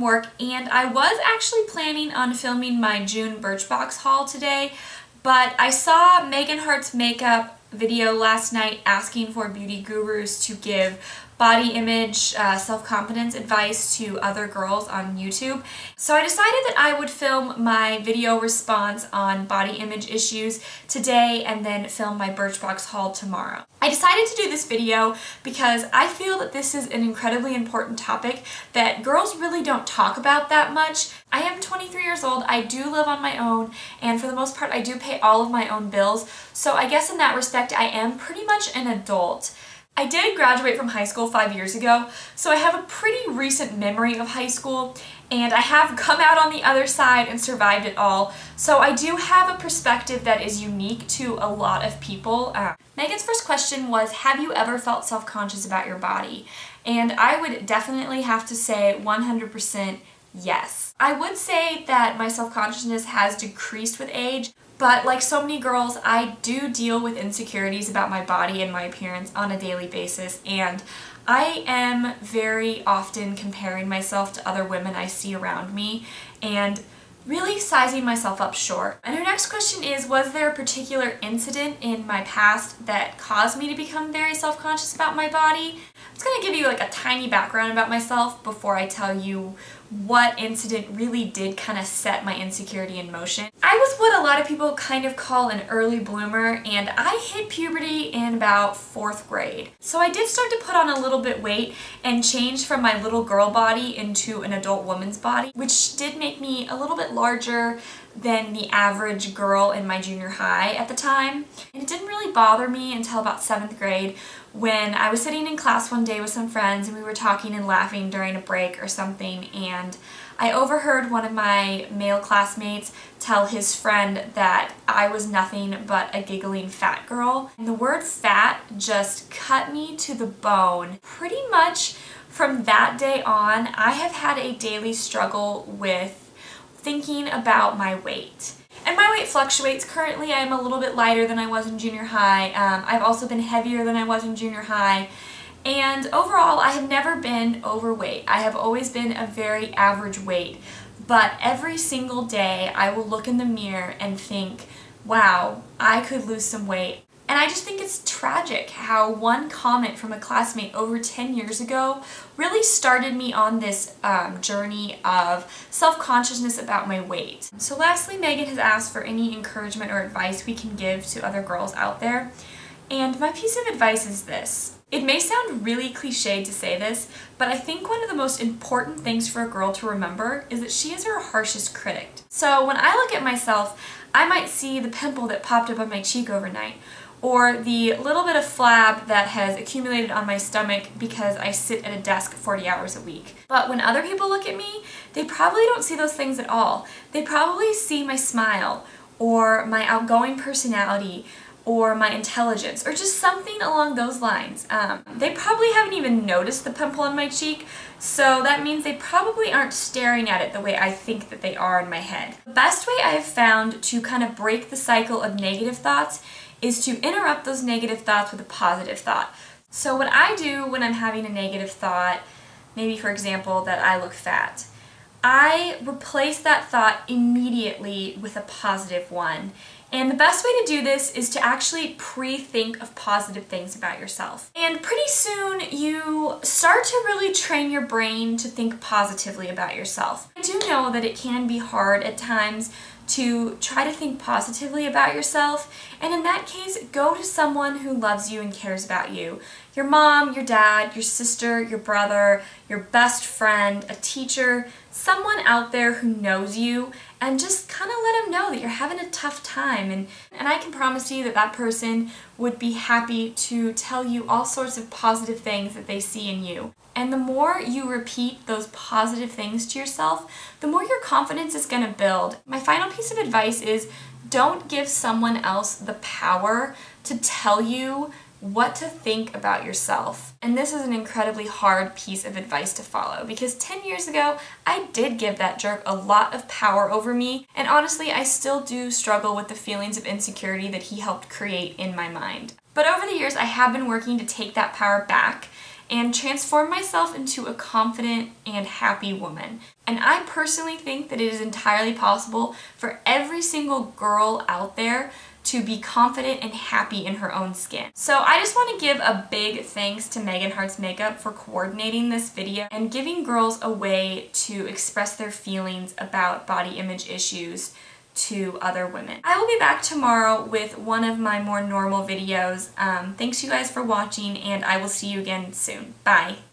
work, and I was actually planning on filming my June Birchbox haul today, but I saw Megan Hart's makeup video last night asking for beauty gurus to give body image, self-confidence advice to other girls on YouTube. So I decided that I would film my video response on body image issues today and then film my Birchbox haul tomorrow. I decided to do this video because I feel that this is an incredibly important topic that girls really don't talk about that much. I am 23 years old, I do live on my own, and for the most part I do pay all of my own bills, so I guess in that respect I am pretty much an adult. I did graduate from high school 5 years ago, so I have a pretty recent memory of high school, and I have come out on the other side and survived it all, so I do have a perspective that is unique to a lot of people. Megan's first question was, have you ever felt self-conscious about your body? And I would definitely have to say 100% yes. I would say that my self-consciousness has decreased with age, but like so many girls, I do deal with insecurities about my body and my appearance on a daily basis, and I am very often comparing myself to other women I see around me and really sizing myself up short. And her next question is, was there a particular incident in my past that caused me to become very self-conscious about my body? I'm just going to give you like a tiny background about myself before I tell you what incident really did kind of set my insecurity in motion. I was what a lot of people kind of call an early bloomer, and I hit puberty in about 4th grade. So I did start to put on a little bit weight and change from my little girl body into an adult woman's body, which did make me a little bit larger than the average girl in my junior high at the time. And it didn't really bother me until about 7th grade when I was sitting in class one day with some friends and we were talking and laughing during a break or something, and I overheard one of my male classmates tell his friend that I was nothing but a giggling fat girl. And the word fat just cut me to the bone. Pretty much from that day on, I have had a daily struggle with thinking about my weight. And my weight fluctuates. Currently I'm a little bit lighter than I was in junior high. I've also been heavier than I was in junior high. And overall, I have never been overweight. I have always been a very average weight. But every single day I will look in the mirror and think, wow, I could lose some weight. And I just think it's tragic how one comment from a classmate over 10 years ago really started me on this journey of self-consciousness about my weight. So lastly, Megan has asked for any encouragement or advice we can give to other girls out there. And my piece of advice is this. It may sound really cliched to say this, but I think one of the most important things for a girl to remember is that she is her harshest critic. So when I look at myself, I might see the pimple that popped up on my cheek overnight, or the little bit of flab that has accumulated on my stomach because I sit at a desk 40 hours a week. But when other people look at me, they probably don't see those things at all. They probably see my smile, or my outgoing personality, or my intelligence, or just something along those lines. They probably haven't even noticed the pimple on my cheek, so that means they probably aren't staring at it the way I think that they are in my head. The best way I have found to kind of break the cycle of negative thoughts is to interrupt those negative thoughts with a positive thought. So what I do when I'm having a negative thought, maybe for example that I look fat, I replace that thought immediately with a positive one. And the best way to do this is to actually pre-think of positive things about yourself. And pretty soon you start to really train your brain to think positively about yourself. I do know that it can be hard at times to try to think positively about yourself, and in that case, go to someone who loves you and cares about you. Your mom, your dad, your sister, your brother, your best friend, a teacher, someone out there who knows you, and just kind of let them know that you're having a tough time. And I can promise you that that person would be happy to tell you all sorts of positive things that they see in you. And the more you repeat those positive things to yourself, the more your confidence is going to build. My final piece of advice is don't give someone else the power to tell you what to think about yourself. And this is an incredibly hard piece of advice to follow because 10 years ago, I did give that jerk a lot of power over me, and honestly, I still do struggle with the feelings of insecurity that he helped create in my mind. But over the years, I have been working to take that power back, and transform myself into a confident and happy woman. And I personally think that it is entirely possible for every single girl out there to be confident and happy in her own skin. So I just want to give a big thanks to Megan Hart's Makeup for coordinating this video and giving girls a way to express their feelings about body image issues to other women. I will be back tomorrow with one of my more normal videos. Thanks you guys for watching, and I will see you again soon. Bye!